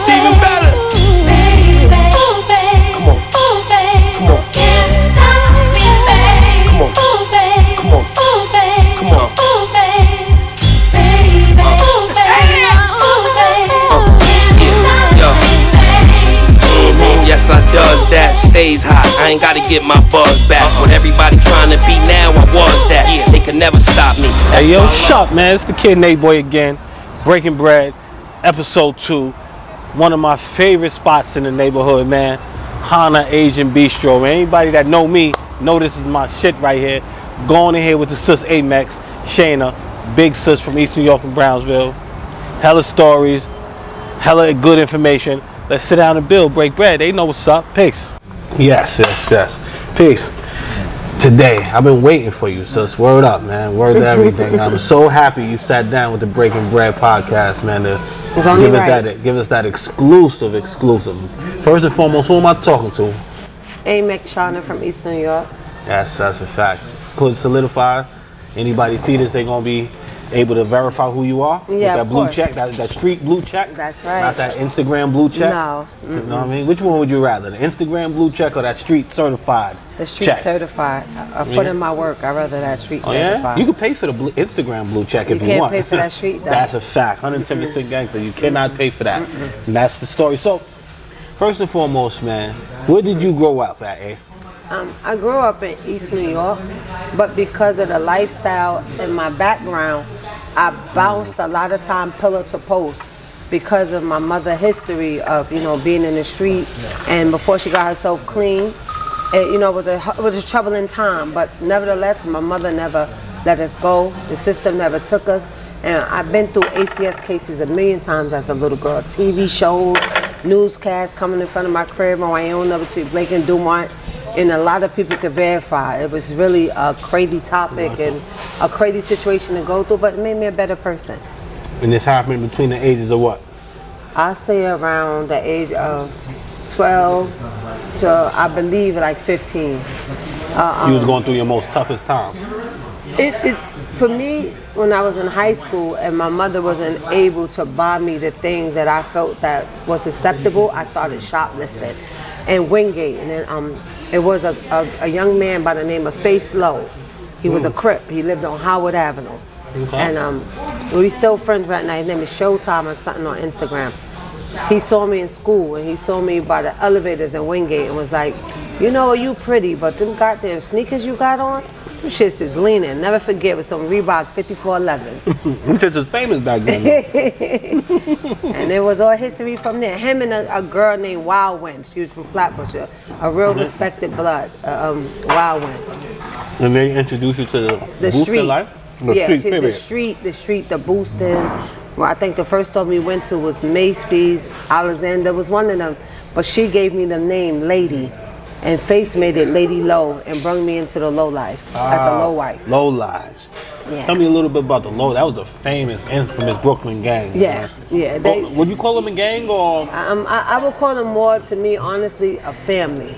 It's even better. Baby, oh baby, Come on. oh baby, Come on. can't stop me, baby. Come on. Oh baby, Come on. oh baby, Come on. oh baby, baby, oh baby, oh baby, can't stop Yo. me, baby. Yes, I does that. Stays hot. I ain't gotta get my buzz back. When everybody trying to be now, I was that. They can never stop me. Hey, yo, Shup, man. It's the kid Nate Boy again. Breaking Bread, episode 2. One of my favorite spots in the neighborhood, man. Hana Asian Bistro. Man, anybody that know me, know this is my shit right here. Going in here with the sis Amex Shana, big sis from East New York and Brownsville. Hella stories, hella good information. Let's sit down and build, break bread. They know what's up. Peace. Yes. Peace. Today, I've been waiting for you, sis. Word up, man. Word to everything. I'm so happy you sat down with the Breaking Bread podcast, man, to give us that exclusive. First and foremost, who am I talking to? Amex Shana from East New York. Yes, that's a fact. Put solidify. Anybody see this, they're gonna be able to verify who you are. Yeah, with that of blue course. check, that street blue check. That's right. Not that Instagram blue check. No. You know what I mean? Which one would you rather, the Instagram blue check or that street certified? The street check? certified. I put in my work. I'd rather that street Oh yeah, certified. you can pay for the Instagram blue check if you can't want. pay for that street, though. That's a fact. 110% gangster. You cannot pay for that. And that's the story. So, first and foremost, man, where did you grow up at, eh? I grew up in East New York, but because of the lifestyle and my background, I bounced a lot of time pillar to post because of my mother's history of, being in the street. And before she got herself clean, it was a troubling time. But nevertheless, my mother never let us go. The system never took us. And I've been through ACS cases a million times as a little girl. TV shows, newscasts coming in front of my crib on my own, between Blake and Dumont. And a lot of people could verify. It was really a crazy topic and a crazy situation to go through, but it made me a better person. And this happened between the ages of what? I say around the age of 12 to, I believe, like 15. You was going through your most toughest time. For me, when I was in high school and my mother wasn't able to buy me the things that I felt that was acceptable, I started shoplifting in Wingate. And then it was a young man by the name of Face Low. He was a Crip. He lived on Howard Avenue. Okay. And we still friends right now. His name is Showtime or something on Instagram. He saw me in school and he saw me by the elevators in Wingate and was like, you pretty, but them goddamn sneakers you got on, them shits is leaning. Never forget, with some Reebok 5411. Them shits is famous back then. And there was all history from there. Him and a girl named Wild Wind. She was from Flatbush, a real respected blood, Wild Wind. And they introduced you to the street life? The street, the boosting. Well, I think the first store we went to was Macy's. Alexander was one of them, but she gave me the name Lady, and Face made it Lady Low and brought me into the low lives as a low wife. Low lives. Yeah. Tell me a little bit about the Low. That was a famous, infamous Brooklyn gang. Yeah, man. yeah. Would you call them a gang or? I would call them more, to me, honestly, a family,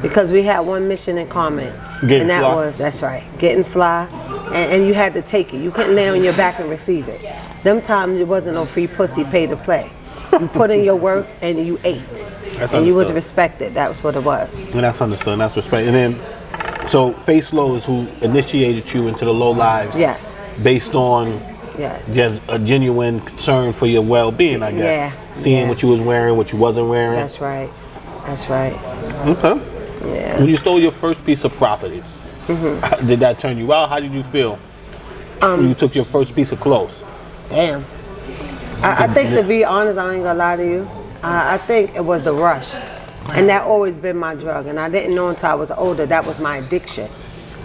because we had one mission in common, Getting and that fly. was, that's right, getting fly, and you had to take it. You couldn't lay on your back and receive it. Them times it wasn't no free pussy, pay to play. You put in your work and you ate, and you was respected. That was what it was. And that's understood. And that's respect. And then, so Face Low is who initiated you into the low lives. Yes. Based on just a genuine concern for your well-being, I guess. Yeah. Seeing what you was wearing, what you wasn't wearing. That's right. Okay. Yeah. When you stole your first piece of property, did that turn you out? How did you feel when you took your first piece of clothes? Damn. I think, to be honest, I ain't gonna lie to you, I think it was the rush. And that always been my drug. And I didn't know until I was older that was my addiction.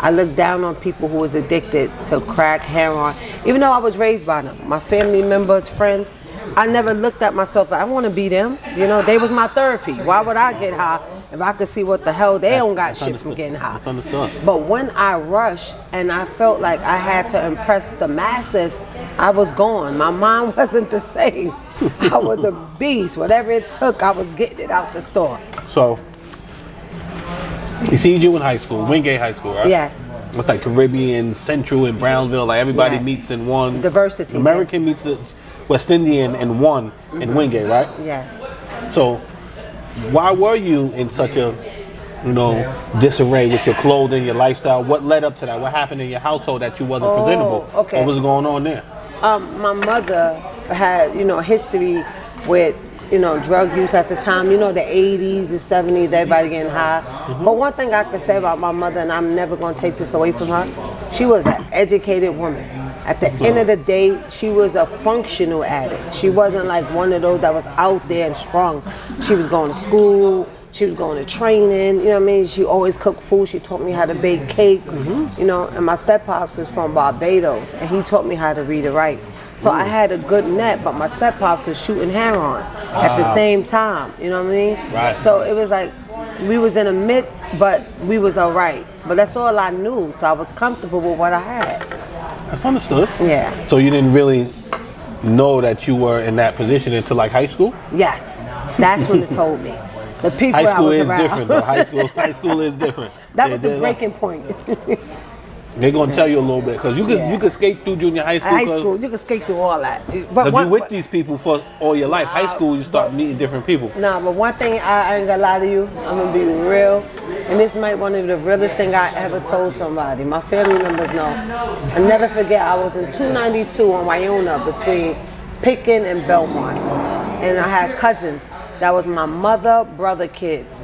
I looked down on people who was addicted to crack, heroin, even though I was raised by them. My family members, friends, I never looked at myself like, I want to be them. They was my therapy. Why would I get high if I could see what the hell they don't got shit from getting high? That's understood. But when I rushed and I felt like I had to impress the masses, I was gone. My mind wasn't the same. I was a beast. Whatever it took, I was getting it out the store. So, you see you in high school, Wingate High School, right? Yes. It's like Caribbean, Central, and Brownsville. Like everybody meets in one. Diversity. American meets the West Indian in one in Wingate, right? Yes. So why were you in such a, disarray with your clothing, your lifestyle? What led up to that? What happened in your household that you wasn't presentable? Okay. What was going on there? My mother had, history with, drug use at the time. The 80s, the 70s, everybody getting high. But one thing I can say about my mother, and I'm never going to take this away from her, she was an educated woman. At the end of the day, she was a functional addict. She wasn't like one of those that was out there and strong. She was going to school. She was going to training, She always cooked food. She taught me how to bake cakes, and my step-pops was from Barbados, and he taught me how to read and write. So I had a good net, but my step-pops was shooting heroin at the same time, you know what I mean? Right. So it was like, we was in the midst, but we was all right. But that's all I knew, so I was comfortable with what I had. That's understood. Yeah. So you didn't really know that you were in that position until like high school? Yes, that's when it told me. The people High school I was is around. different though. High school is different. That was the breaking point. They're gonna tell you a little bit because you could skate through junior high school. High school, you can skate through all that. But you with these people for all your life. High school, you start meeting different people. Nah, but one thing I ain't gonna lie to you. I'm gonna be real, and this might one of the realest thing I ever told somebody. My family members know. I never forget. I was in 292 on Wyona between Picken and Belmont, and I had cousins. That was my mother, brother, kids.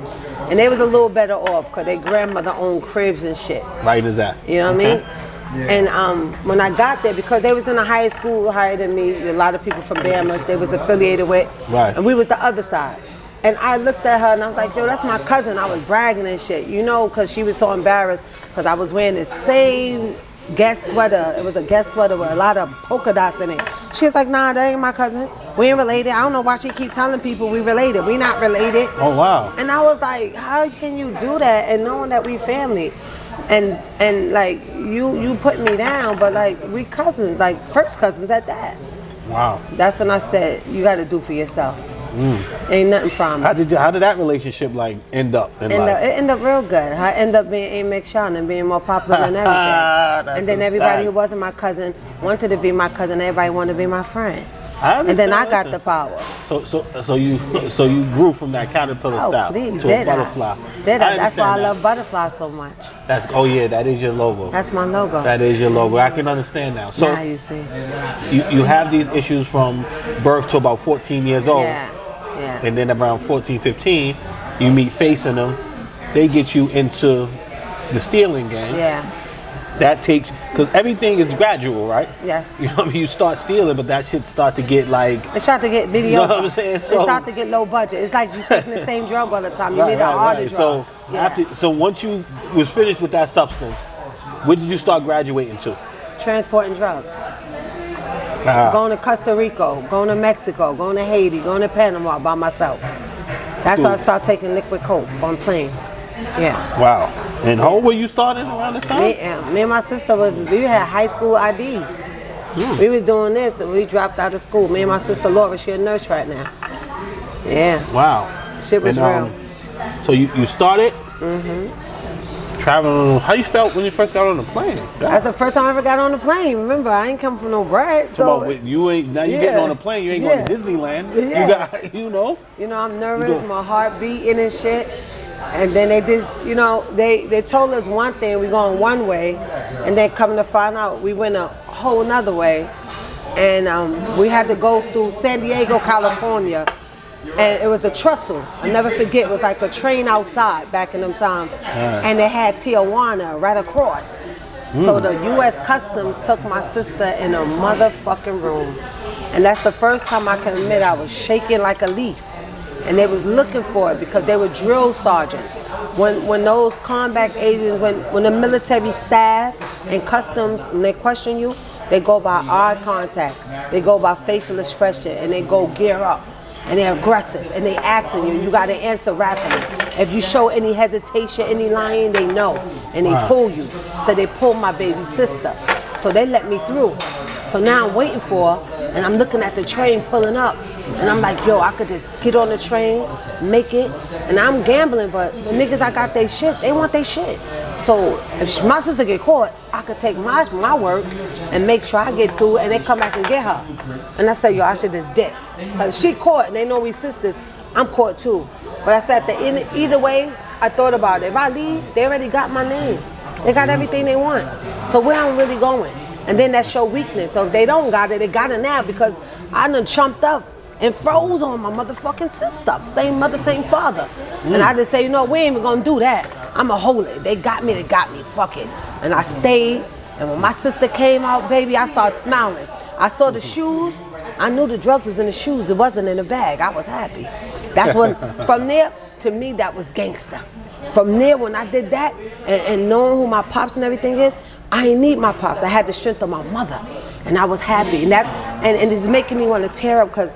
And they was a little better off because their grandmother owned cribs and shit. Right as that. You know what I mean? And when I got there, because they was in a higher school higher than me, a lot of people from Bama they was affiliated with. Right. And we was the other side. And I looked at her and I was like, yo, that's my cousin. I was bragging and shit, because she was so embarrassed because I was wearing the same Guess sweater. It was a Guess sweater with a lot of polka dots in it. She was like, nah, that ain't my cousin. We ain't related. I don't know why she keep telling people we related. We not related. Oh, wow. And I was like, how can you do that and knowing that we family? And like, you put me down, but like, we cousins, like first cousins at that. Wow. That's when I said, you got to do for yourself. Ain't nothing promised. How did that relationship like end up in life? It ended up real good. I ended up being Amex Shana and being more popular than everything. And then everybody who wasn't my cousin wanted to be my cousin. Everybody wanted to be my friend. And then I got the power. So you grew from that caterpillar style to a butterfly. That's why I love butterflies so much. That is your logo. That's my logo. That is your logo. I can understand now. So now you see. You have these issues from birth to about 14 years old. Yeah. And then around 14, 15, you meet facing them. They get you into the stealing game. Yeah. That takes, because everything is gradual, right? Yes. You know what I mean? You start stealing, but that shit start to get like... It start to get mediocre. You know what I'm saying? It start to get low budget. It's like you taking the same drug all the time. You need a harder drug. So once you was finished with that substance, where did you start graduating to? Transporting drugs. Going to Costa Rica, going to Mexico, going to Haiti, going to Panama by myself. That's how I started taking liquid coke on planes. Yeah. Wow. And how old were you starting around this time? Me and my sister we had high school IDs. We was doing this and we dropped out of school. Me and my sister Laura, she a nurse right now. Yeah. Wow. Shit was real. So you started traveling. How you felt when you first got on the plane? That's the first time I ever got on the plane. Remember, I ain't come from no bread. So you getting on the plane. You ain't going to Disneyland. Yeah. You got. I'm nervous. My heart beating and shit. And then they they told us one thing, we going one way, and then coming to find out we went a whole nother way. And we had to go through San Diego, California, and it was a trestle. I'll never forget, it was like a train outside back in them times. And they had Tijuana right across. So the U.S. Customs took my sister in a motherfucking room. And that's the first time I can admit I was shaking like a leaf. And they was looking for it because they were drill sergeants. When those combat agents, when the military staff and customs, when they question you, they go by eye contact, they go by facial expression, and they go gear up. And they're aggressive, and they asking you got to answer rapidly. If you show any hesitation, any lying, they know, and they pull you. So they pulled my baby sister. So they let me through. So now I'm waiting for her, and I'm looking at the train pulling up. And I'm like, yo, I could just get on the train, make it. And I'm gambling, but the niggas I got they shit, they want they shit. So if my sister get caught, I could take my work and make sure I get through and they come back and get her. And I say, yo, I should just dip. Because she caught and they know we sisters. I'm caught too. But I said either way, I thought about it. If I leave, they already got my name. They got everything they want. So where I'm really going? And then that show weakness. So if they don't got it, they got it now because I done chumped up and froze on my motherfucking sister. Same mother, same father. And I just say, you know, we ain't even gonna do that. I'ma hold it. They got me, fuck it. And I stayed. And when my sister came out, baby, I started smiling. I saw the shoes. I knew the drugs was in the shoes. It wasn't in the bag. I was happy. That's when, from there, to me, that was gangster. From there, when I did that, and knowing who my pops and everything is, I ain't need my pops. I had the strength of my mother. And I was happy. And it's making me want to tear up because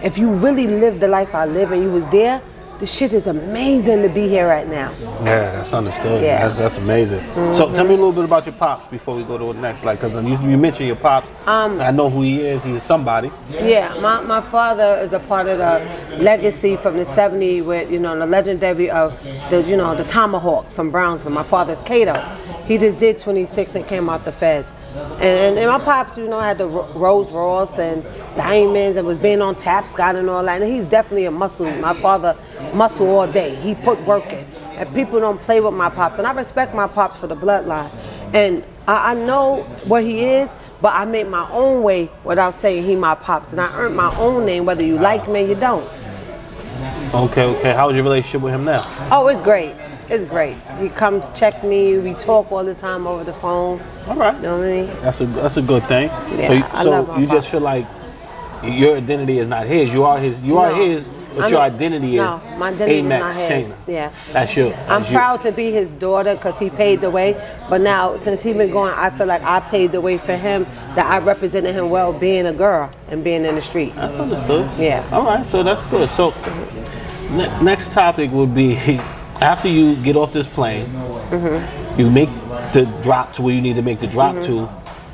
if you really lived the life I live and you was there, the shit is amazing to be here right now. Yeah, that's understood. Yeah. That's amazing. So tell me a little bit about your pops before we go to the next. Like, because you mentioned your pops. I know who he is. He's somebody. Yeah, my father is a part of the legacy from the 70s with, you know, the legendary of the Tomahawk from Brownsville. My father's Cato. He just did 26 and came out the feds. And my pops, you know, had the Rolls Royce and diamonds and was being on Tap Scott and all that. And he's definitely a muscle. My father, muscle all day. He put work in. And people don't play with my pops. And I respect my pops for the bloodline. And I know what he is, but I made my own way without saying he my pops. And I earned my own name, whether you like me or you don't. Okay. How's your relationship with him now? Oh, it's great. It's great. He comes check me. We talk all the time over the phone. All right. You know what I mean? That's a good thing. Yeah, I love my you just pop. feel like your identity is not his. You are his. You are his. But your identity is no, my identity is Amex not his. Shana. Yeah. That's you. I'm proud to be his daughter because he paved the way. But now, since he's been going, I feel like I paved the way for him, that I represented him well being a girl and being in the street. That's understood. Yeah. All right, so that's good. So next topic would be after you get off this plane, you make the drop to where you need to make the drop to.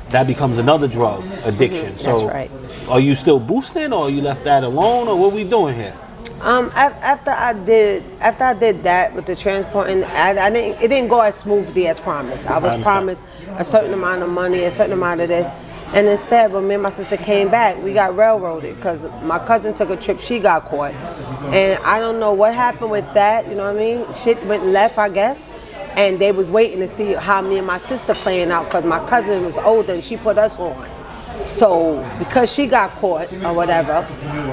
That becomes another drug addiction. So That's right. Are you still boosting, or you left that alone, or what we doing here? After I did that with the transporting, it didn't go as smoothly as promised. I was promised a certain amount of money, a certain amount of this, and instead, when me and my sister came back, we got railroaded because my cousin took a trip. She got caught, and I don't know what happened with that. You know what I mean? Shit went left, I guess. And they was waiting to see how me and my sister playing out because my cousin was older and she put us on. So because she got caught or whatever,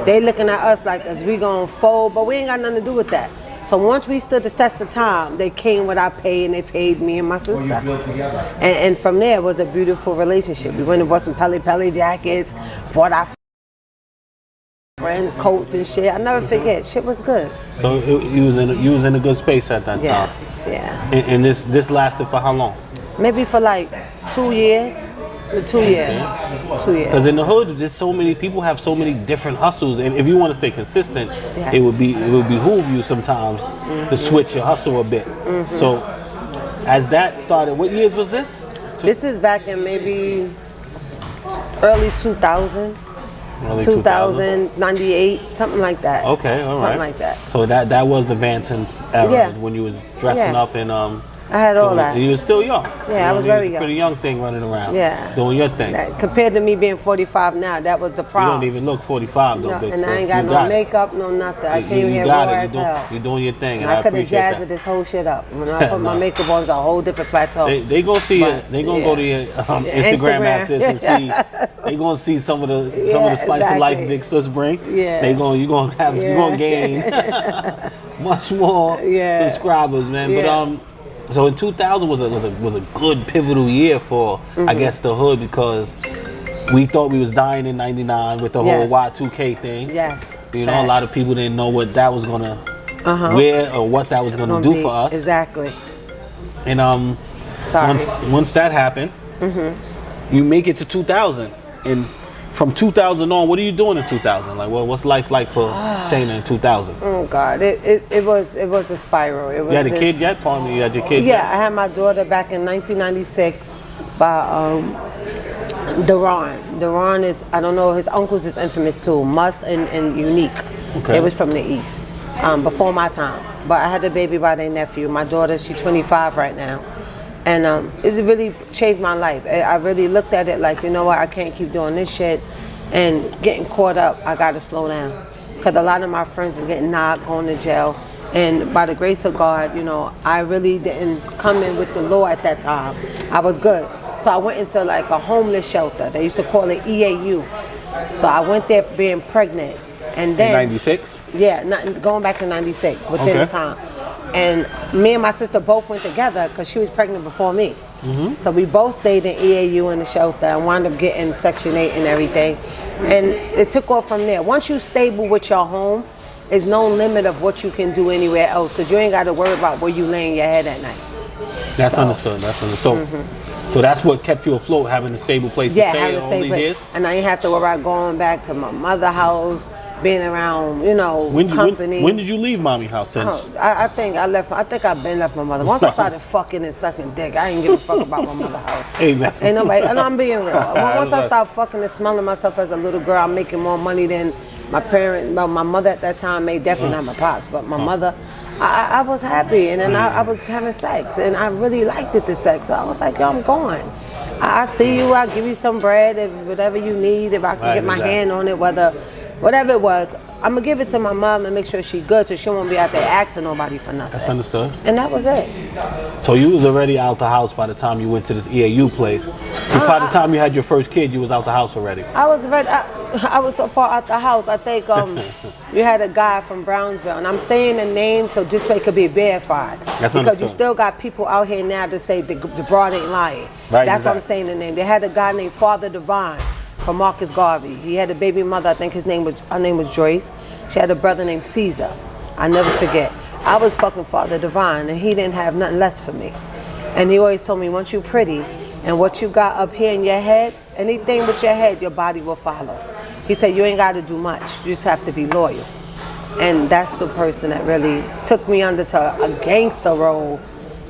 they looking at us like, is we gonna fold? But we ain't got nothing to do with that. So once we stood the test of time, they came with our pay and they paid me and my sister. And from there it was a beautiful relationship. We went and bought some Pele jackets, bought our friends coats and shit. I never forget. Shit was good. So you was in a good space at that time. Yeah. And this lasted for how long? Maybe for like 2 years. 2 years. 2 years. Because in the hood, there's so many people have so many different hustles, and if you want to stay consistent, Yes. it would behoove you sometimes to switch your hustle a bit. So, as that started, what years was this? This is back in maybe early 2000. Early 2000, 98, something like that. Okay, all right. Something like that. So that was the Vanson era, Yeah. when you was dressing Yeah. up and I had all that. You were still young. Yeah, I was very young. Pretty young thing running around. Yeah. Doing your thing. Compared to me being 45 now, that was the You problem. don't even look 45 though, No, bitch. and so I ain't you got no it. makeup, no nothing. I came You here got raw it. as hell. You're doing your thing, and And I I could have appreciate jazzed that. this whole shit up. When I put my makeup on, it's a whole different plateau. They gonna see But, it. They gonna yeah. go to your Instagram after this and see. They gonna see some of the spice of life exactly. Big Sis bring. Yeah. You gonna gain much more subscribers, man. Yeah. But so in 2000 was a good pivotal year for I guess the hood, because we thought we was dying in '99 with the whole Y2K thing. Yes. You know, a lot of people didn't know what that was gonna where or what that was gonna do for us. Exactly. And Sorry. once that happened, you make it to 2000, and from 2000 on, what are you doing in 2000? Like, what's life like for Shana in 2000? Oh God, it was a spiral. It was You had a kid yet? Pardon me, you had your kid Yeah, yet? I had my daughter back in 1996 by Deron. Deron is, I don't know, his uncles is infamous too, Muss and Unique. Okay. They was from the East, before my time. But I had a baby by their nephew. My daughter, she's 25 right now. And it really changed my life. I really looked at it like, you know what, I can't keep doing this shit and getting caught up. I gotta slow down. because a lot of my friends were getting knocked, going to jail. And by the grace of God, you know, I really didn't come in with the law at that time. I was good. So I went into like a homeless shelter. They used to call it EAU. So I went there being pregnant. And then... 96? Yeah, going back to 96, within the time. And me and my sister both went together because she was pregnant before me. So we both stayed in EAU in the shelter and wound up getting Section 8 and everything. And it took off from there. Once you stable with your home, there's no limit of what you can do anywhere else because you ain't got to worry about where you laying your head at night. That's understood. So that's what kept you afloat, having a stable place to stay all these years? And I ain't have to worry about going back to my mother's house, being around, you know, company. When did you leave mommy house? I think I left. I think I've been left my mother. Once I started fucking and sucking dick, I ain't give a fuck about my mother's house. Hey man. Ain't nobody. And I'm being real. Once I started fucking and smelling myself as a little girl, I'm making more money than my parents. Well, my mother at that time made, definitely not my pops, but my mother. I was happy, and then I was having sex, and I really liked it, the sex. So I was like, yo, I'm going. I see you. I'll give you some bread, if whatever you need. If I can get my hand on it, whatever it was, I'm gonna give it to my mom and make sure she's good, so she won't be out there asking nobody for nothing. That's understood. And that was it. So you was already out the house by the time you went to this EAU place. By the time you had your first kid, you was out the house already. I was ready. I was so far out the house. I think you had a guy from Brownsville, and I'm saying the name so this way it could be verified. That's because understood. you still got people out here now that say the broad ain't lying. Right, That's why I'm saying the name. They had a guy named Father Divine from Marcus Garvey. He had a baby mother. I think her name was Joyce. She had a brother named Caesar. I never forget. I was fucking Father Divine, and he didn't have nothing less for me. And he always told me, once you pretty, and what you got up here in your head, anything with your head, your body will follow. He said, you ain't got to do much. You just have to be loyal. And that's the person that really took me under to a gangster role.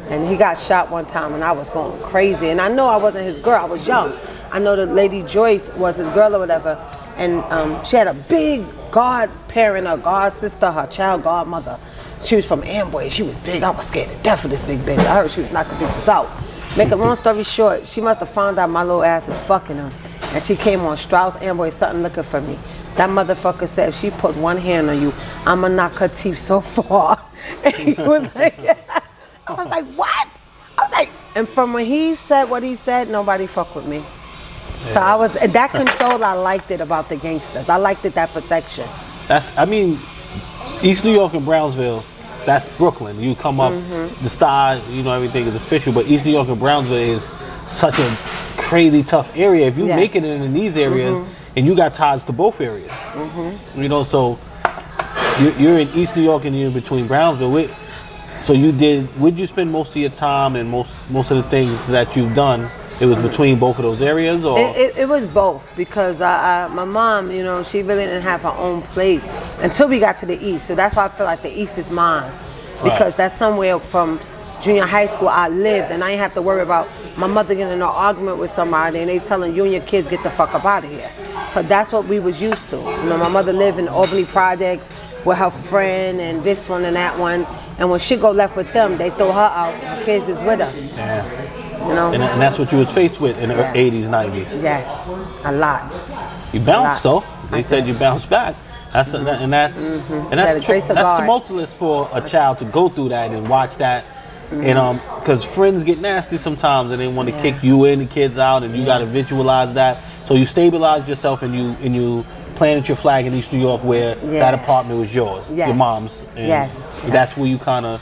And he got shot one time, and I was going crazy. And I know I wasn't his girl. I was young. I know the lady Joyce was his girl or whatever. And she had a big godparent, her god sister, her child godmother. She was from Amboy. She was big. I was scared to death of this big bitch. I heard she was knocking bitches out. Make a long story short, she must have found out my little ass was fucking her. And she came on Strauss Amboy, something looking for me. That motherfucker said, if she put one hand on you, I'ma knock her teeth so far. And he was like, I was like, what? I was like, and from when he said what he said, nobody fuck with me. Yeah. So I was, that control, I liked it about the gangsters. I liked it, that protection. East New York and Brownsville, that's Brooklyn. You come up, the star, everything is official, but East New York and Brownsville is such a crazy tough area. If you make it in these areas, and you got ties to both areas, so you're in East New York and you're in between Brownsville. So would you spend most of your time and most of the things that you've done, it was between both of those areas, or? It was both, because my mom, she really didn't have her own place until we got to the East. So that's why I feel like the East is mine, because that's somewhere from junior high school I lived, and I didn't have to worry about my mother getting in an argument with somebody and they telling you and your kids get the fuck up out of here. But that's what we was used to. My mother lived in Albany Projects with her friend and this one and that one, and when she go left with them, they throw her out. Her kids is with her. Yeah. And that's what you was faced with in the 80s, 90s. Yes, a lot. You bounced though. They said you bounced back. That's tumultuous for a child to go through that and watch that. And because friends get nasty sometimes, and they want to kick you and the kids out, and you got to visualize that. So you stabilize yourself, and you planted your flag in East New York, where that apartment was yours, your mom's. And that's where you kind of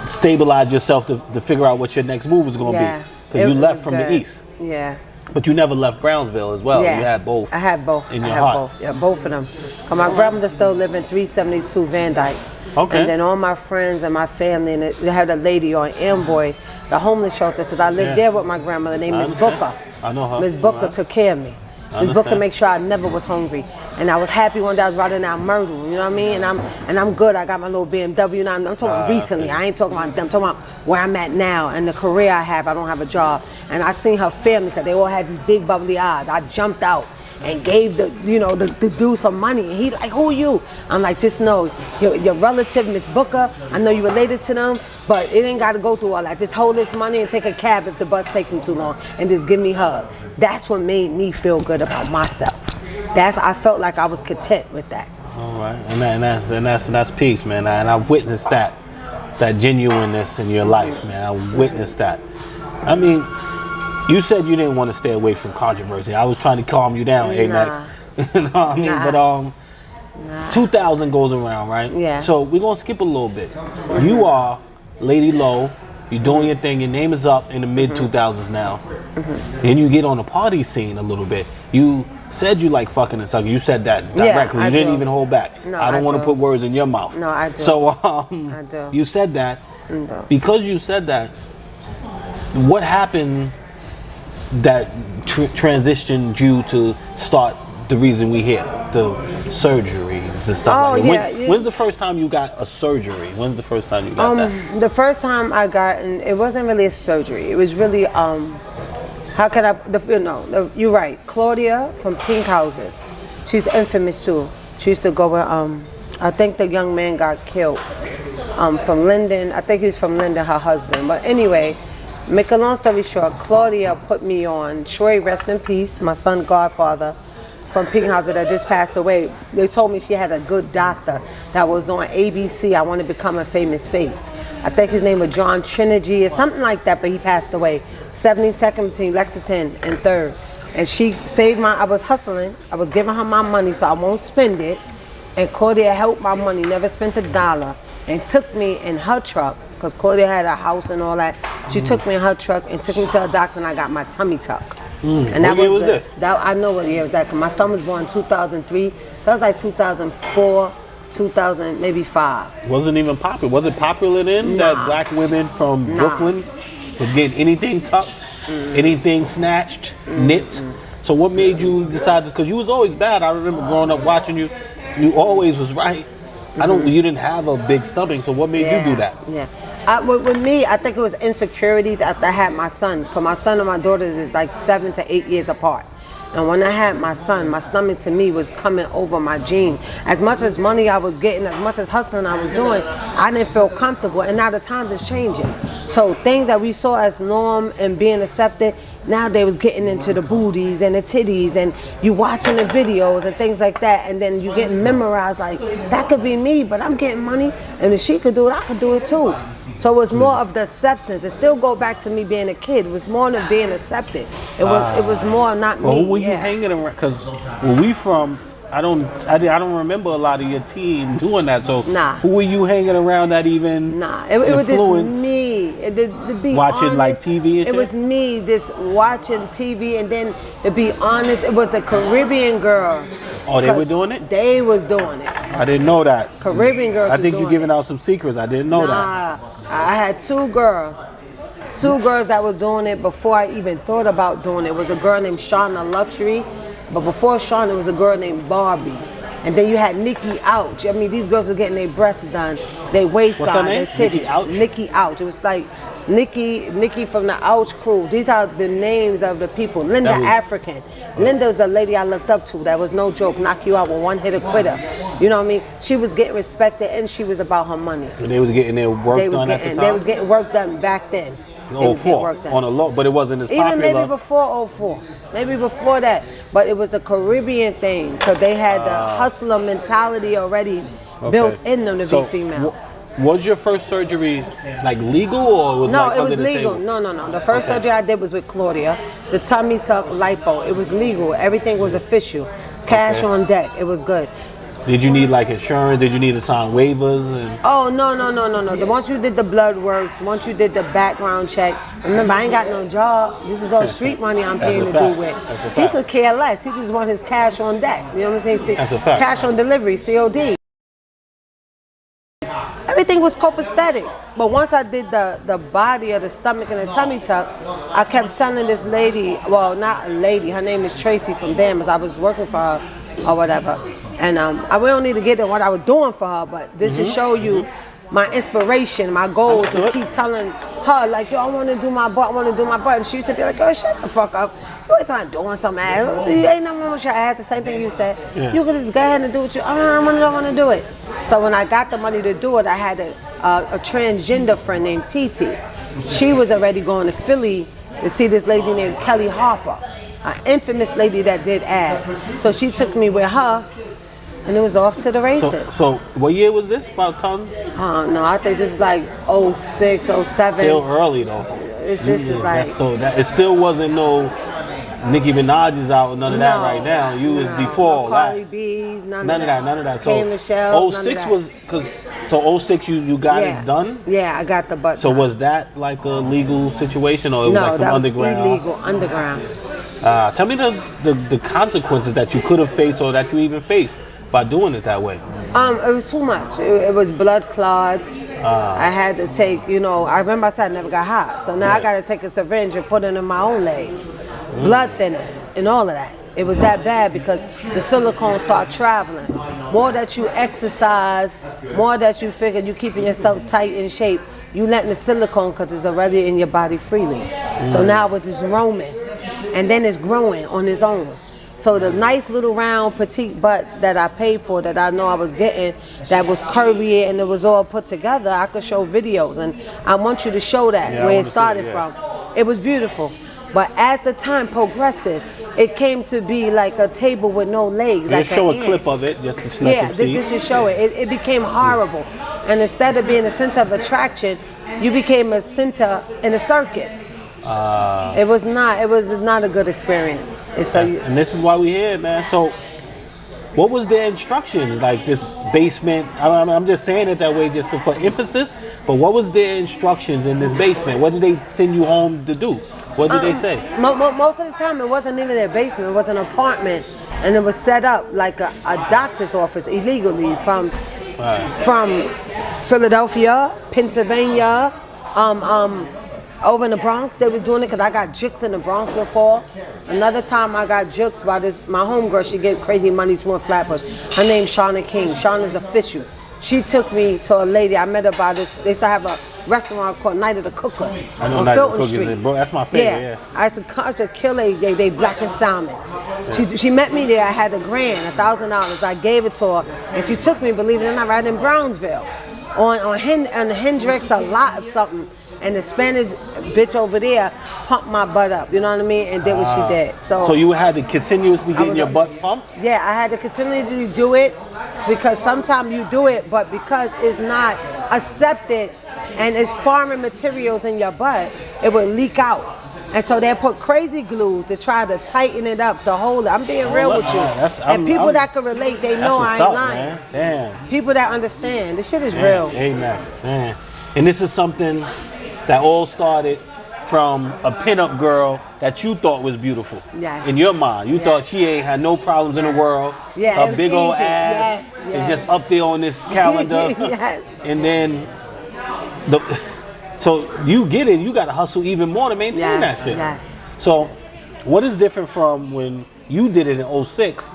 stabilize yourself to figure out what your next move is going to be. Because you left from the East. Yeah. But you never left Brownsville as well. Yeah. You had both. I had both. In your heart. Both. Yeah, both of them. Cause my grandmother still lived in 372 Van Dykes. Okay. And then all my friends and my family, and they had a lady on Amboy, the homeless shelter, because I lived there with my grandmother named Miss Booker. I know her. Miss Booker took care of me. Miss Booker make sure I never was hungry. And I was happy one day I was riding down Myrtle, you know what I mean? And I'm good. I got my little BMW now. I'm talking recently. I ain't talking about them. I'm talking about where I'm at now and the career I have. I don't have a job. And I seen her family, because they all had these big bubbly eyes. I jumped out and gave the dude some money. And he like, who are you? I'm like, just know, your relative, Miss Booker, I know you related to them, but it ain't got to go through all that. Just hold this money and take a cab if the bus taking too long, and just give me a hug. That's what made me feel good about myself. I felt like I was content with that. All right, and that's peace, man. And I've witnessed that genuineness in your life, man. I witnessed that. I mean, you said you didn't want to stay away from controversy. I was trying to calm you down, Amex. You know what I mean? But 2000 goes around, right? Yeah. So we're gonna skip a little bit. You are Lady Low. You're doing your thing. Your name is up in the mid 2000s now. Then you get on the party scene a little bit. You said you like fucking and sucking. You said that directly. I You didn't do. even hold back. No, I don't want to put words in your mouth. No, I do. So I do. you said that. No. Because you said that, what happened that transitioned you to start the reason we here, the surgeries and stuff like that? When's the first time you got a surgery? When's the first time you got that? The first time I got, it wasn't really a surgery. It was really, how can I, you're right. Claudia from Pink Houses. She's infamous too. She used to go with, I think the young man got killed from Linden. I think he was from Linden, her husband. But anyway, make a long story short, Claudia put me on, Troy, rest in peace, my son godfather from Pink Houses that just passed away. They told me she had a good doctor that was on ABC. I want to become a famous face. I think his name was John Trinergy or something like that, but he passed away. 72nd between Lexington and 3rd. And she saved I was hustling. I was giving her my money so I won't spend it. And Claudia helped my money, never spent a dollar, and took me in her truck, because Claudia had a house and all that. She took me in her truck and took me to a doctor, and I got my tummy tuck. And What year was that? I know what year was that, because my son was born in 2003. That was like 2004, 2000, maybe 5. Wasn't even popular. Was it popular then that black women from Brooklyn was getting anything tucked, anything snatched, nipped? So what made you decide? Because you was always bad. I remember growing up watching you. You always was right. You didn't have a big stomach, so what made you do that? Yeah. With me, I think it was insecurity that I had my son. Because my son and my daughters is like 7 to 8 years apart. And when I had my son, my stomach to me was coming over my jeans. As much as money I was getting, as much as hustling I was doing, I didn't feel comfortable. And now the times is changing. So things that we saw as norm and being accepted, now they was getting into the booties and the titties, and you watching the videos and things like that, and then you getting memorized like, that could be me, but I'm getting money, and if she could do it, I could do it too. So it was more of the acceptance. It still go back to me being a kid. It was more than being accepted. It was more not me. Who were you hanging around? Because where we from, I don't remember a lot of your team doing that. So who were you hanging around that even? It was just me. To be watching honest, like TV and shit? It was me just watching TV, and then to be honest, it was the Caribbean girls. Oh, they were doing it? They was doing it. I didn't know that. Caribbean girls. I think you're giving out some secrets. I didn't know that. I had two girls that was doing it before I even thought about doing it. It was a girl named Shana Luxury, but before Shana, it was a girl named Barbie. And then you had Nikki Ouch. I mean, these girls were getting their breasts done, their waist done, their titties. Nikki Ouch? Nikki Ouch. It was like Nikki from the Ouch crew. These are the names of the people. Linda African. Linda's a lady I looked up to. That was no joke. Knock you out with one hit or quitter. You know what I mean? She was getting respected, and she was about her money. And they was getting their work done at the time? They was getting work done back then. 04, on a low, but it wasn't as popular. Even maybe before 04. Maybe before that. But it was a Caribbean thing, because they had the hustler mentality already built in them to be females. Was your first surgery like legal, or was No, like it was under the legal. table? No. The first surgery I did was with Claudia. The tummy tuck lipo. It was legal. Everything was official. Cash on deck. It was good. Did you need like insurance? Did you need to sign waivers? Oh, no. Once you did the blood works, once you did the background check, remember, I ain't got no job. This is all street money I'm paying to do with. He could care less. He just want his cash on deck. You know what I'm saying? That's a fact. Cash on delivery, COD. Everything was copacetic. But once I did the body of the stomach and the tummy tuck, I kept telling this lady, well, not a lady, her name is Tracy from Bama's. I was working for her or whatever. And we don't need to get into what I was doing for her, but this should show you my inspiration, my goals, to keep telling her, like, yo, I want to do my butt, And she used to be like, oh, shut the fuck up. You ain't trying doing some ass. You ain't nothing wrong with your ass. The same thing you said. Yeah. You could just go ahead and do what you, I don't want to do it. So when I got the money to do it, I had a transgender friend named Titi. She was already going to Philly to see this lady named Kelly Harper, an infamous lady that did ass. So she took me with her and it was off to the races. So what year was this? About time? No, I think this is like 06, 07. Still early though. This is like... It still wasn't no Nicki Minaj is out, none of that right now. You was before all that. Cardi B's, none of that. So K. Michelle, 06 was, so 06 you got it done? Yeah, I got the butt So done. was that like a legal situation or it was like some underground? No, that was illegal, underground. Tell me the consequences that you could have faced or that you even faced by doing it that way. It was too much. It was blood clots. I had to take, I remember I said I never got hot. So now I got to take a syringe and put it in my own leg. Blood thinners and all of that. It was that bad because the silicone started traveling. More that you exercise, more that you figure you keeping yourself tight in shape, you letting the silicone because it's already in your body freely. So now it's just roaming. And then it's growing on its own. So the nice little round petite butt that I paid for, that I know I was getting, that was curvy and it was all put together, I could show videos. And I want you to show that, where it started from. It was beautiful. But as the time progresses, it came to be like a table with no legs. Let's show a clip of it, just to snap just to show it. It became horrible. And instead of being a center of attraction, you became a center in a circus. It was not a good experience. And this is why we're here, man. So what was their instructions? Like this basement, I'm just saying it that way just for emphasis, but what was their instructions in this basement? What did they send you home to do? What did they say? Most of the time it wasn't even their basement, it was an apartment, and it was set up like a doctor's office illegally from Philadelphia, Pennsylvania, over in the Bronx. They were doing it because I got jukes in the Bronx before. Another time I got jukes by my homegirl. She gave crazy money to a Flatbush. Her name's Shauna King. Shauna's official. She took me to a lady. I met her by this. They used to have a restaurant called Night of the Cookers on Fulton Street. Bro, that's my favorite. Yeah. I used to kill they black and salmon. She met me there. I had $1,000. I gave it to her, and she took me, believe it or not, right in Brownsville, on Hendrix, a lot of something. And the Spanish bitch over there pumped my butt up, you know what I mean? And did what she did. So you had to continuously get your butt pumped? Yeah, I had to continuously do it because sometimes you do it, but because it's not accepted and it's foreign materials in your butt, it will leak out. And so they put crazy glue to try to tighten it up, to hold it. I'm being real with you. And people that can relate, they know I ain't lying. Man. Damn. People that understand, this shit is real. Amen. Man. And this is something that all started from a pinup girl that you thought was beautiful. Yes. In your mind. You thought she ain't had no problems in the world. Yeah, her big old ass is just up there on this calendar. And then, so you get it, you got to hustle even more to maintain that shit. Yes. So what is different from when you did it in 06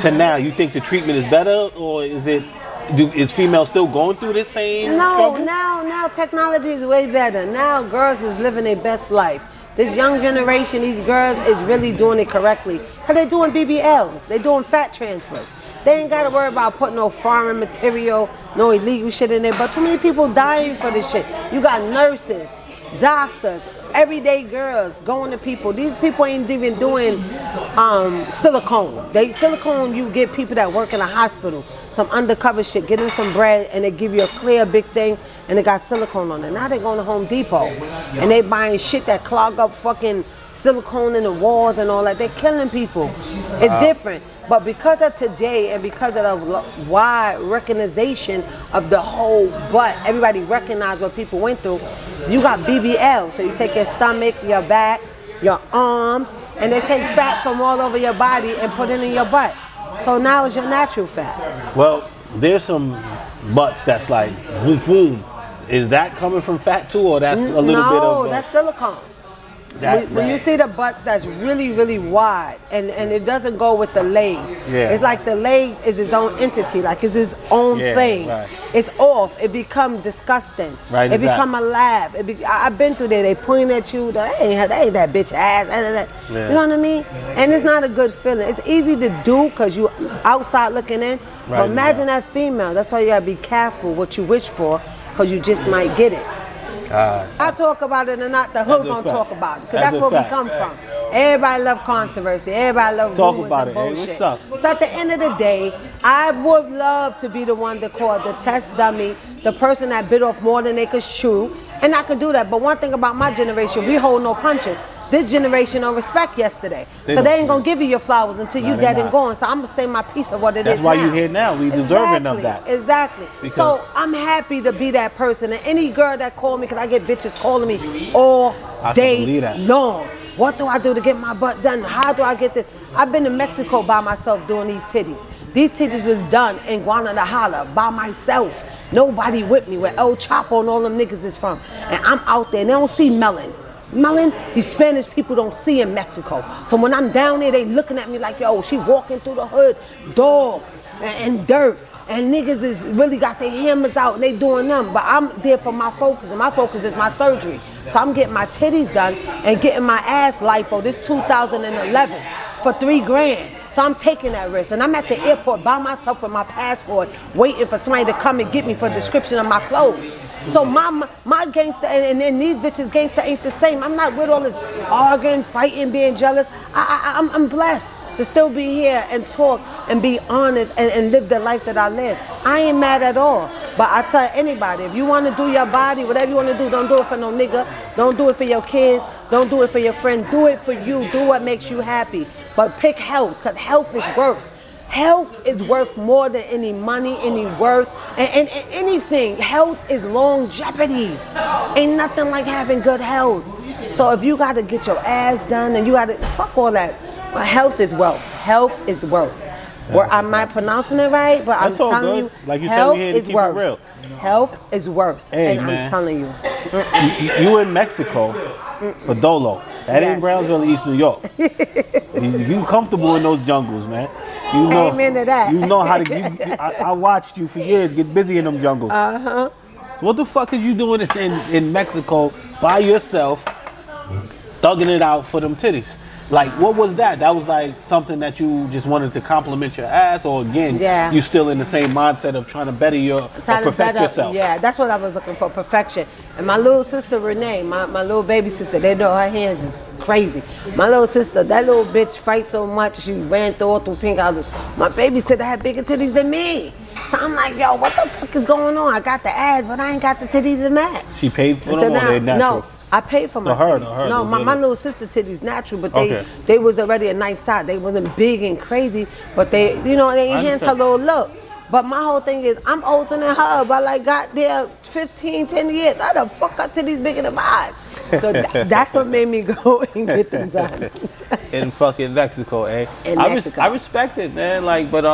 to now? You think the treatment is better, or is female still going through this same struggle? Now technology is way better. Now girls is living their best life. This young generation, these girls is really doing it correctly. Because they're doing BBLs. They're doing fat transfers. They ain't got to worry about putting no foreign material, no illegal shit in there. But too many people dying for this shit. You got nurses, doctors, everyday girls going to people. These people ain't even doing silicone. Silicone, you get people that work in a hospital, some undercover shit, get them some bread, and they give you a clear big thing, and it got silicone on it. Now they're going to Home Depot, and they buying shit that clog up fucking silicone in the walls and all that. They're killing people. It's different. But because of today and because of the wide recognition of the whole butt, everybody recognize what people went through. You got BBL, so you take your stomach, your back, your arms, and they take fat from all over your body and put it in your butt. So now it's your natural fat. Well, there's some butts that's like boom boom. Is that coming from fat too, or that's a little bit of? No, that's silicone. When you see the butts that's really, really wide, and it doesn't go with the leg. Yeah. It's like the leg is its own entity, like it's its own thing. Right. It's off. It becomes disgusting. Right, it become a lab. I've been through there. They point at you. They ain't that bitch ass. Yeah. You know what I mean? And it's not a good feeling. It's easy to do because you outside looking in. Right, but imagine that female. That's why you gotta be careful what you wish for, because you just might get it. I talk about it and not the hood gonna talk about it, because that's where we come from. Everybody love controversy. Everybody love Talk rumors about and it, hey, bullshit. what's up? So at the end of the day, I would love to be the one to call the test dummy, the person that bit off more than they could chew, and I could do that. But one thing about my generation, we hold no punches. This generation don't respect yesterday. So they ain't gonna give you your flowers until you dead and gone. So I'm gonna say my piece of what it is That's why now. you here now. We deserving of that. Exactly. So I'm happy to be that person. And any girl that call me, because I get bitches calling me all day long. What do I do to get my butt done? How do I get this? I've been in Mexico by myself doing these titties. These titties was done in Guadalajara by myself. Nobody with me, where El Chapo and all them niggas is from. And I'm out there and they don't see melon. Melon, these Spanish people don't see in Mexico. So when I'm down there, they looking at me like, yo, she walking through the hood, dogs and dirt. And niggas is really got their hammers out and they doing them. But I'm there for my focus, and my focus is my surgery. So I'm getting my titties done and getting my ass lipo, this 2011, for $3,000. So I'm taking that risk. And I'm at the airport by myself with my passport, waiting for somebody to come and get me for a description of my clothes. So my gangster and these bitches gangster ain't the same. I'm not with all this arguing, fighting, being jealous. I'm blessed to still be here and talk and be honest and live the life that I live. I ain't mad at all. But I tell anybody, if you want to do your body, whatever you want to do, don't do it for no nigga. Don't do it for your kids. Don't do it for your friend. Do it for you. Do what makes you happy. But pick health, because health is worth. Health is worth more than any money, any worth, and anything. Health is longevity. Ain't nothing like having good health. So if you got to get your ass done and you got to, fuck all that. But health is wealth. Health is worth. I'm not pronouncing it right, but I'm telling you, like you health here to is keep worth. it real. Health is worth. Hey, and man. I'm telling you. You in Mexico for Dolo. That ain't Brownsville, East New York. You comfortable in those jungles, man. You know, Amen to that. You know how to. I watched you for years get busy in them jungles. Uh-huh. What the fuck is you doing in Mexico by yourself, thugging it out for them titties? Like, what was that? That was like something that you just wanted to compliment your ass, or again, you still in the same mindset of trying to better or perfect yourself? Yeah, that's what I was looking for, perfection. And my little sister Renee, my little baby sister, they know her hands is crazy. My little sister, that little bitch fights so much, she ran through pink houses. My baby sister had bigger titties than me. So I'm like, yo, what the fuck is going on? I got the ass, but I ain't got the titties to match. She paid for them, or they natural? No. I paid for my titties. No, my little sister titties natural, but they was already a nice size. They wasn't big and crazy, but they enhanced her little look. But my whole thing is, I'm older than her, but like got there 15, 10 years. How the fuck got titties bigger than mine? So that's what made me go and get them done. In fucking Mexico, eh? Mexico. I respect it, man. Like, but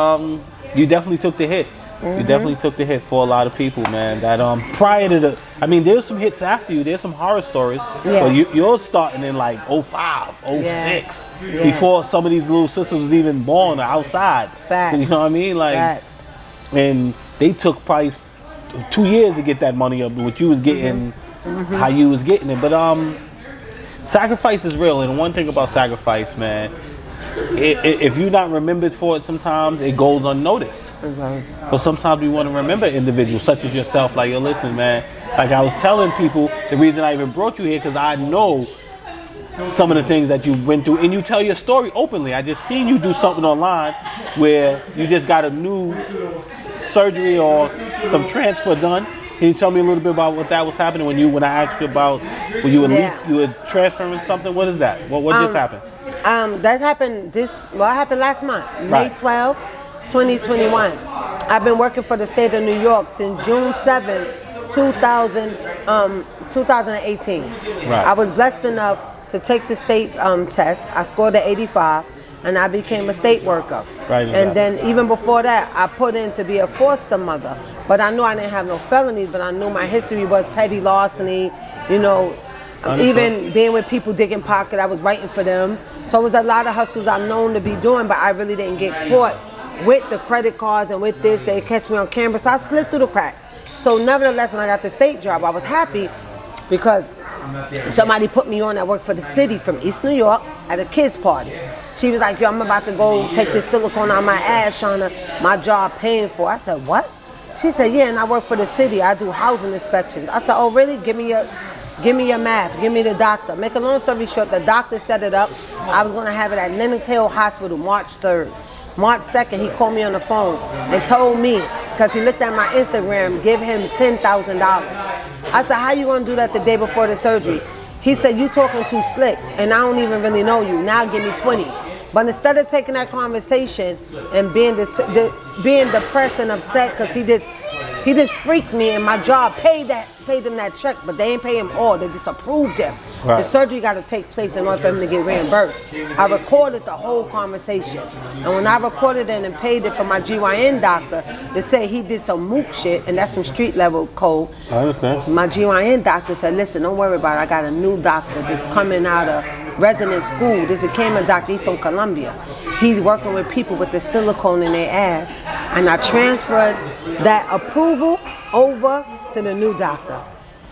you definitely took the hit. You definitely took the hit for a lot of people, man. That prior to there's some hits after you. There's some horror stories. Yeah. So you're starting in like 05, 06, before some of these little sisters was even born or outside. Facts. You know what I mean? Like, and they took probably 2 years to get that money up, what you was getting, how you was getting it. But sacrifice is real, and one thing about sacrifice, man, if you're not remembered for it, sometimes it goes unnoticed. So sometimes we want to remember individuals such as yourself, like, yo, listen, man, like I was telling people, the reason I even brought you here, because I know some of the things that you went through, and you tell your story openly. I just seen you do something online where you just got a new surgery or some transfer done. Can you tell me a little bit about what that was happening when I asked you about when you were transferring something? What is that? What just happened? That happened it happened last month, May 12th, 2021. I've been working for the state of New York since June 7th, 2018. I was blessed enough to take the state test. I scored an 85, and I became a state worker. And then even before that, I put in to be a foster mother. But I knew I didn't have no felonies, but I knew my history was petty larceny, even being with people digging pocket, I was writing for them. So it was a lot of hustles I'm known to be doing, but I really didn't get caught with the credit cards and with this. They catch me on camera, so I slid through the crack. So nevertheless, when I got the state job, I was happy because somebody put me on that worked for the city from East New York at a kids party. She was like, yo, I'm about to go take this silicone out of my ass, Shana. My job paying for it. I said, what? She said, yeah, and I work for the city. I do housing inspections. I said, oh, really? Give me give me your math, give me the doctor. Make a long story short, the doctor set it up. I was going to have it at Lenox Hill Hospital March 3rd. March 2nd, he called me on the phone and told me, because he looked at my Instagram, give him $10,000. I said, how you going to do that the day before the surgery? He said, you talking too slick, and I don't even really know you. Now give me 20. But instead of taking that conversation and being depressed and upset, because he just freaked me, and my job paid him that check, but they ain't pay him all. They just approved him. Right. The surgery got to take place in order for him to get reimbursed. I recorded the whole conversation, and when I recorded it and paid it for my GYN doctor, they said he did some mook shit, and that's some street level code. I understand. My GYN doctor said, listen, don't worry about it. I got a new doctor that's coming out of resident school. This became a doctor. He's from Colombia. He's working with people with the silicone in their ass, and I transferred that approval over to the new doctor.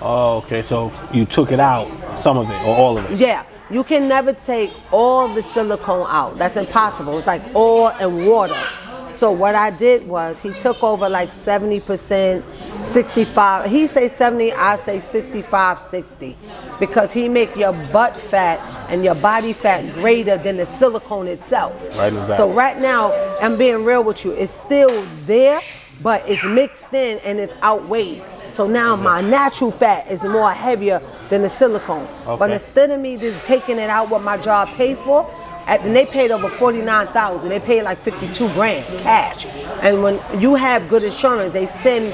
Oh, okay. So you took it out, some of it, or all of it? Yeah. You can never take all the silicone out. That's impossible. It's like oil and water. So what I did was, he took over like 70%, 65. He say 70, I say 65, 60. Because he make your butt fat and your body fat greater than the silicone itself. Right, exactly. So right now, I'm being real with you, it's still there, but it's mixed in and it's outweighed. So now my natural fat is more heavier than the silicone. Okay. But instead of me just taking it out what my job paid for, and they paid over $49,000. They paid like $52,000 cash. And when you have good insurance, they send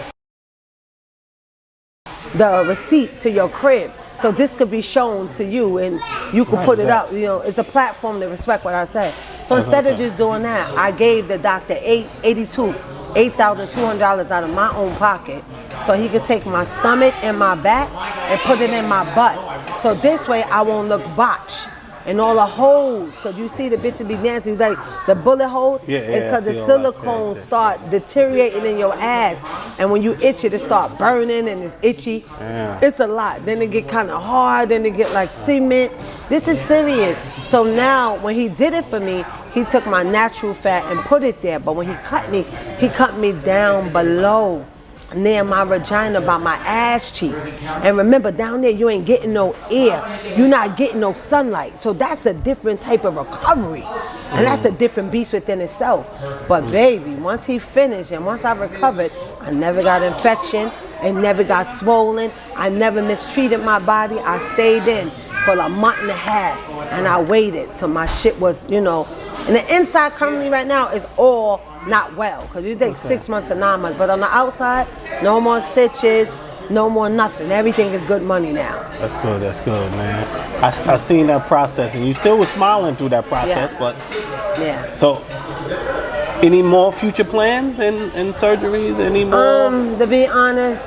the receipt to your crib. So this could be shown to you, and you could put it up. You know, it's a platform to respect what I say. So instead of just doing that, I gave the doctor $8,200 out of my own pocket, so he could take my stomach and my back and put it in my butt. So this way I won't look botched. And all the holes, because you see the bitches be dancing, like the bullet holes, it's because the silicone start deteriorating in your ass. And when you itch it start burning and it's itchy. Yeah. It's a lot. Then it get kind of hard, then it get like cement. This is serious. So now when he did it for me, he took my natural fat and put it there. But when he cut me down below, near my vagina, by my ass cheeks. And remember, down there you ain't getting no air, you're not getting no sunlight, so that's a different type of recovery, and that's a different beast within itself. But baby, once he finished and once I recovered, I never got infection, it never got swollen, I never mistreated my body. I stayed in for a month and a half, and I waited till my shit was, you know. And the inside currently right now is all not well, because you take 6 months to 9 months. But on the outside, no more stitches, no more nothing. Everything is good money now. That's good, man. I seen that process, and you still was smiling through that process, but yeah. So, any more future plans and surgeries? Any more? To be honest,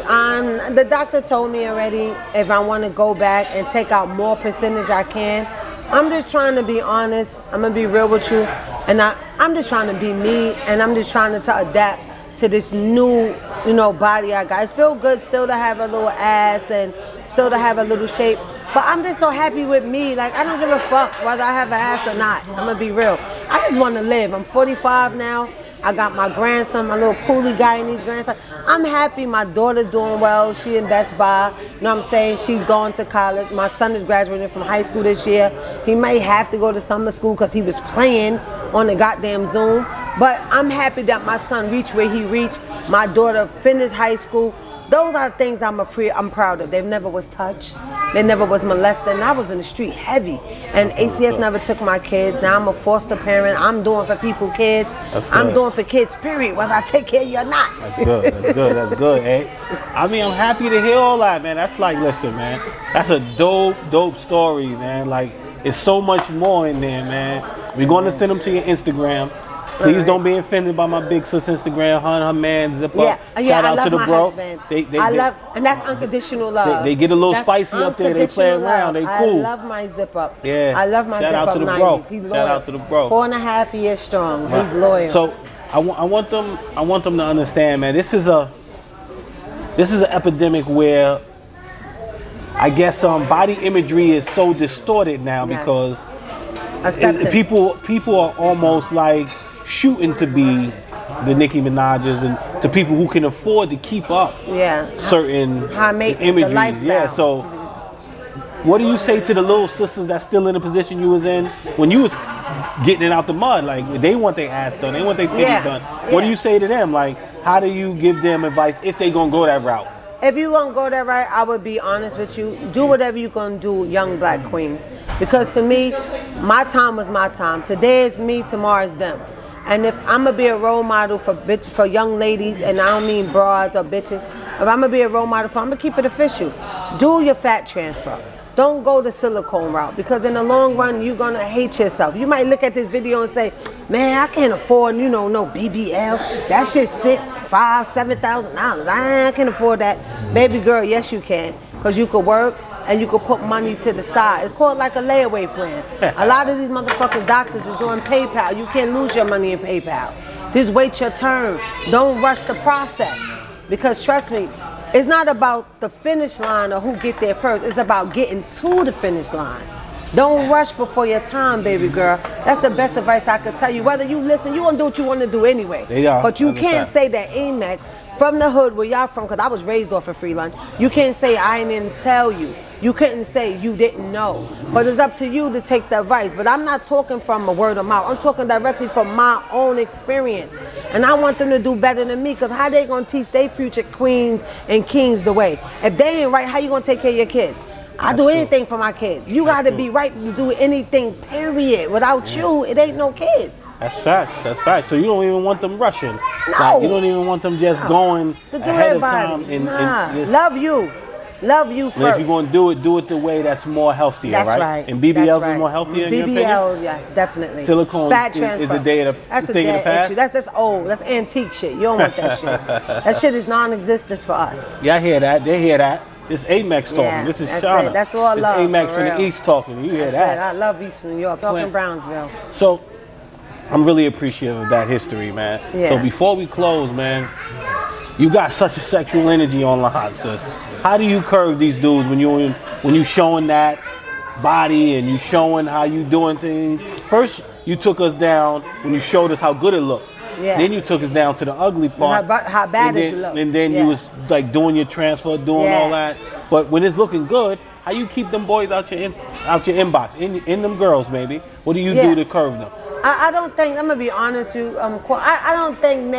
the doctor told me already if I want to go back and take out more percentage, I can. I'm just trying to be honest. I'm going to be real with you. And I'm just trying to be me, and I'm just trying to adapt to this new, body I got. It feels good still to have a little ass and still to have a little shape. But I'm just so happy with me. Like, I don't give a fuck whether I have an ass or not. I'm going to be real. I just want to live. I'm 45 now. I got my grandson, my little coolie guy and his grandson. I'm happy. My daughter's doing well. She in Best Buy. You know what I'm saying? She's going to college. My son is graduating from high school this year. He may have to go to summer school because he was playing on the goddamn Zoom. But I'm happy that my son reached where he reached. My daughter finished high school. Those are things I'm proud of. They never was touched. They never was molested. And I was in the street heavy. And ACS never took my kids. Now I'm a foster parent. I'm doing for people kids. I'm doing for kids, period, whether I take care of you or not. That's good, eh? I mean, I'm happy to hear all that, man. That's like, listen, man. That's a dope story, man. Like, it's so much more in there, man. We're going to send them to your Instagram. Please don't be offended by my big sis Instagram, her man, Zip Up. Shout out to the bro. I love, and that's unconditional love. They get a little spicy up there. They play around. They cool. I love my Zip Up. Yeah. I love my Zip Up. Shout out to the bro. He's loyal. Shout out to the bro. 4.5 years strong. Right. He's loyal. So I want them to understand, man. This is an epidemic where I guess body imagery is so distorted now because people are almost like shooting to be the Nicki Minaj's and to people who can afford to keep up certain how make imagery. The lifestyle. Yeah, so what do you say to the little sisters that's still in the position you was in when you was getting it out the mud? Like, they want their ass done, they want their titties done. What do you say to them? Like, how do you give them advice if they gonna go that route? If you gonna go that route, I would be honest with you. Do whatever you gonna do, young black queens. Because to me, my time was my time. Today is me, tomorrow is them. And if I'm gonna be a role model for young ladies, and I don't mean broads or bitches, if I'm gonna be a role model I'm gonna keep it official. Do your fat transfer. Don't go the silicone route, because in the long run, you're gonna hate yourself. You might look at this video and say, man, I can't afford, no BBL. That shit's $5,000, $7,000. I can't afford that. Baby girl, yes you can, because you could work and you could put money to the side. It's called like a layaway plan. A lot of these motherfucking doctors is doing PayPal. You can't lose your money in PayPal. Just wait your turn. Don't rush the process, because trust me, it's not about the finish line or who get there first. It's about getting to the finish line. Don't rush before your time, baby girl. That's the best advice I could tell you. Whether you listen, you gonna do what you want to do anyway. But you can't say that Amex from the hood where y'all from, because I was raised off of free lunch. You can't say I didn't tell you. You couldn't say you didn't know. But it's up to you to take the advice. But I'm not talking from a word of mouth. I'm talking directly from my own experience. And I want them to do better than me, because how they gonna teach their future queens and kings the way? If they ain't right, how you gonna take care of your kids? I do anything for my kids. You gotta be right to do anything, period. Without you, it ain't no kids. That's fact. That's fact. So you don't even want them rushing. No. Like, you don't even want them just going ahead of time. Love you. Love you first. And if you're going to do it the way that's more healthier, that's right? And BBLs is more healthier in your opinion? BBL, yes, definitely. Silicone fat is a thing of the past? Issue. That's old. That's antique shit. You don't want that shit. That shit is non-existent for us. Yeah, I hear that. They hear that. This Amex talking. Yeah, this is that's Shana. It. That's all I love. This Amex from the East talking. You hear that? I love East New York. Talking Brownsville. So, I'm really appreciative of that history, man. Yeah. So before we close, man, you got such a sexual energy online, sis. How do you curve these dudes when you showing that body and you showing how you doing things? First, you took us down when you showed us how good it looked. Yeah. Then you took us down to the ugly part. How bad it looked. And then you was like doing your transfer, doing all that. But when it's looking good, how you keep them boys out your inbox, in them girls maybe? What do you do to curve them? I don't think, I'm gonna be honest with you, I don't think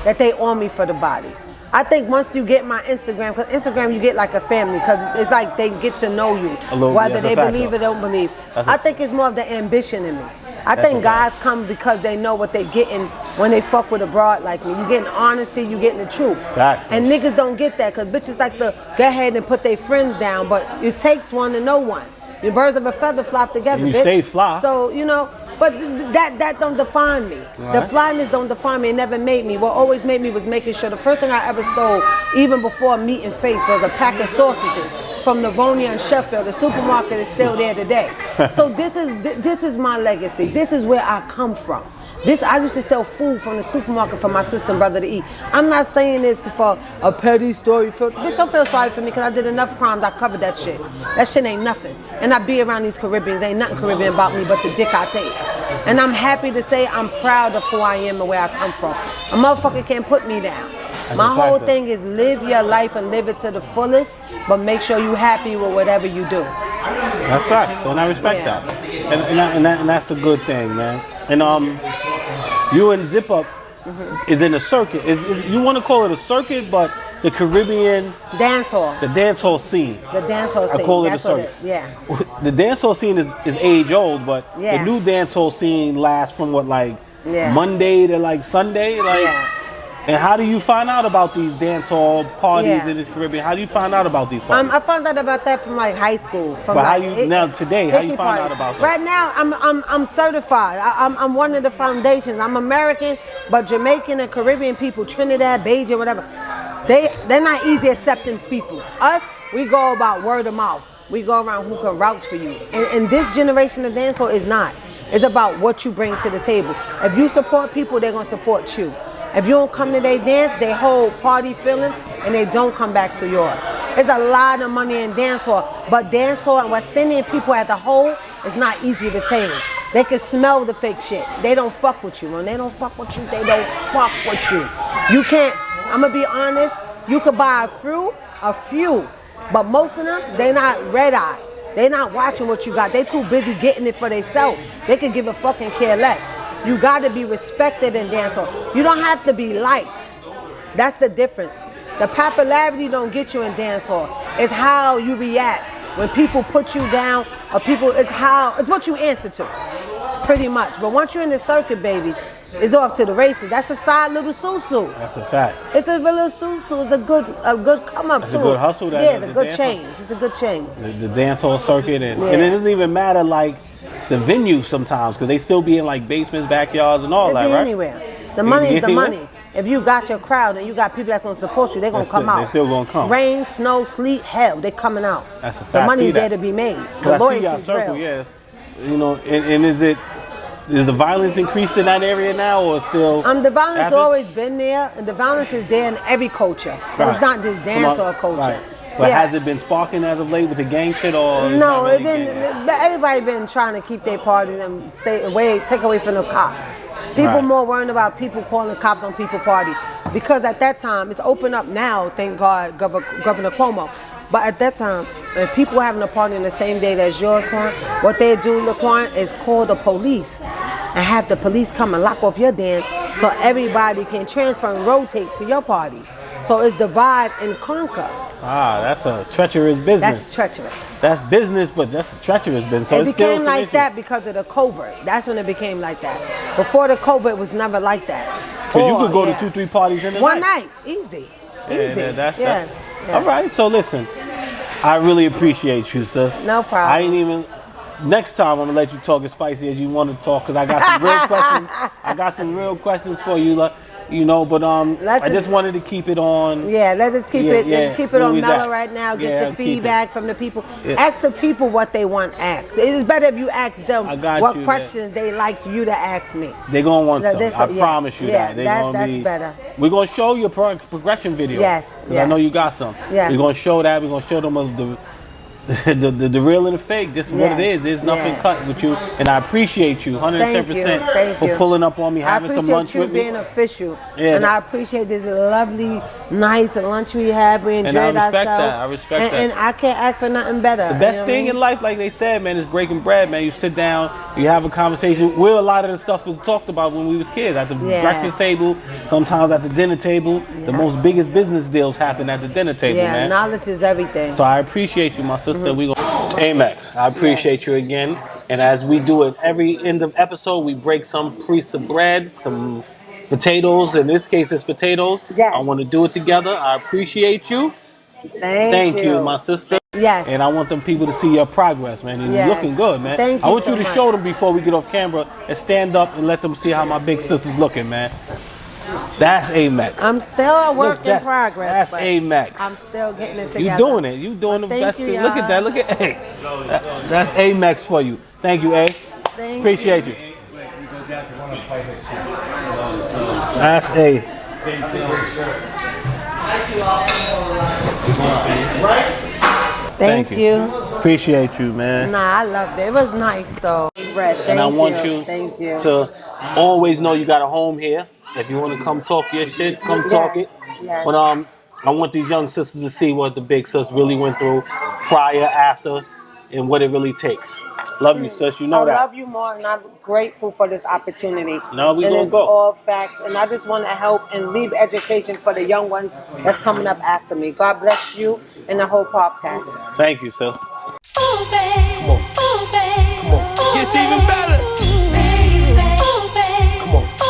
that they on me for the body. I think once you get my Instagram, because Instagram you get like a family, because it's like they get to know you, whether they believe or don't believe. I think it's more of the ambition in me. I think guys come because they know what they're getting when they fuck with a broad like me. You getting honesty, you getting the truth. And niggas don't get that, because bitches like to go ahead and put their friends down, but it takes one to know one. Your birds of a feather flock together, and you bitch. Stay fly. So, but that don't define me. Right. The flyness don't define me. It never made me. What always made me was making sure the first thing I ever stole, even before meat and face, was a pack of sausages from Livonia and Sheffield. The supermarket is still there today. So this is my legacy. This is where I come from. I used to steal food from the supermarket for my sister and brother to eat. I'm not saying this for a petty story. Bitch, don't feel sorry for me, because I did enough crimes. I covered that shit. That shit ain't nothing. And I be around these Caribbeans. Ain't nothing Caribbean about me but the dick I take. And I'm happy to say I'm proud of who I am and where I come from. A motherfucker can't put me down. My whole thing is live your life and live it to the fullest, but make sure you're happy with whatever you do. That's right. So, and I respect that. And that's a good thing, man. And you and Zip Up is in a circuit. You want to call it a circuit, but the Caribbean dance hall. The dance hall scene. The dance hall scene. I call it a circuit. The dance hall scene is age old, but the new dance hall scene lasts from Monday to Sunday, And how do you find out about these dance hall parties in this Caribbean? How do you find out about these parties? I found out about that from high school. But how you find out about that? Right now, I'm certified. I'm one of the foundations. I'm American, but Jamaican and Caribbean people, Trinidad, Beijing, whatever, they're not easy acceptance people. Us, we go about word of mouth. We go around who can vouch for you. And this generation of dancehall is not. It's about what you bring to the table. If you support people, they're gonna support you. If you don't come to their dance, they hold party feelings and they don't come back to yours. There's a lot of money in dancehall, but dancehall and West Indian people as a whole is not easy to tame. They can smell the fake shit. They don't fuck with you. When they don't fuck with you, they don't fuck with you. You can't, I'm gonna be honest, you could buy a few, but most of them, they not red-eyed. They not watching what you got. They too busy getting it for themselves. They can give a fucking care less. You gotta be respected in dancehall. You don't have to be liked. That's the difference. The popularity don't get you in dancehall. It's how you react when people put you down, or people. It's what you answer to, pretty much. But once you're in the circuit, baby, it's off to the races. That's a side little susu. That's a fact. It's a little susu. It's a good come up too. It's a good hustle. It's a good change. It's a good change. The dancehall circuit, and it doesn't even matter like the venue sometimes, because they still be in like basements, backyards, and all that, right? Anywhere. The money is the money. If you got your crowd and you got people that's gonna support you, they're gonna come out. They're still gonna come. Rain, snow, sleet, hell, they're coming out. That's a fact. The money's there to be made. The loyalty's real. Yes. You know, and is the violence increased in that area now, or still? The violence has always been there, and the violence is there in every culture. So it's not just dance or culture. Right. But has it been sparking as of late with the gang shit, or? No, everybody been trying to keep their parties and take away from the cops. People more worrying about people calling cops on people party, because at that time it's open up now. Thank God, Governor Cuomo. But at that time, if people were having a party on the same day as yours, what they do, Laquan, is call the police and have the police come and lock off your dance, so everybody can transfer and rotate to your party. So it's divide and conquer. That's a treacherous business. That's treacherous. That's business, but that's a treacherous business. So it became like that because of the covert. That's when it became like that. Before the covert, it was never like that. Because you could go to 2-3 parties in a one night. Easy. Yes. All right, so listen, I really appreciate you, sis. No problem. I ain't even. Next time I'm gonna let you talk as spicy as you want to talk, because I got some real questions. I got some real questions for you. You know, but I just wanted to keep it on. Yeah, let's keep it. Let's keep it on mellow right now. Get the feedback from the people. Yeah. Ask the people what they want asked. It is better if you ask them what questions they like you to ask me. They're gonna want some. I promise you that. That's better. We're gonna show you a progression video. Yes. I know you got some. Yes. We're gonna show that. We're gonna show them the real and the fake, just what it is. There's nothing cut with you, and I appreciate you 110% for pulling up on me, having some lunch with me. I appreciate you being official, and I appreciate this lovely, nice lunch we had. We enjoyed ourselves. I respect that. And I can't ask for nothing better. The best thing in life, like they said, man, is breaking bread, man. You sit down, you have a conversation. Where a lot of the stuff was talked about when we was kids, at the breakfast table, sometimes at the dinner table. The most biggest business deals happen at the dinner table, man. Knowledge is everything. So I appreciate you, my sister. We go Amex. I appreciate you again. And as we do at every end of episode, we break some piece of bread, some potatoes. In this case, it's potatoes. Yes. I want to do it together. I appreciate you. Thank you, my sister. Yes. And I want them people to see your progress, man. And you're looking good, man. Thank you. I want you to show them before we get off camera and stand up and let them see how my big sister's looking, man. That's Amex. I'm still a work in progress. That's Amex. I'm still getting it together. You doing it. You doing the best thing. Look at that. Look at A. That's Amex for you. Thank you, A. Appreciate you. That's A. Thank you. Appreciate you, man. Nah, I loved it. It was nice, though. And I want you to always know you got a home here. If you want to come talk your shit, come talk it. Yes. But I want these young sisters to see what the big sis really went through prior, after, and what it really takes. Love you, sis. You know that. I love you more, and I'm grateful for this opportunity. No, we gonna it's go. All facts, and I just want to help and leave education for the young ones that's coming up after me. God bless you and the whole podcast. Thank you, sis. Ooh, babe. Come on. Ooh, babe. Come on. Gets even better. Baby. Ooh, babe. Come on.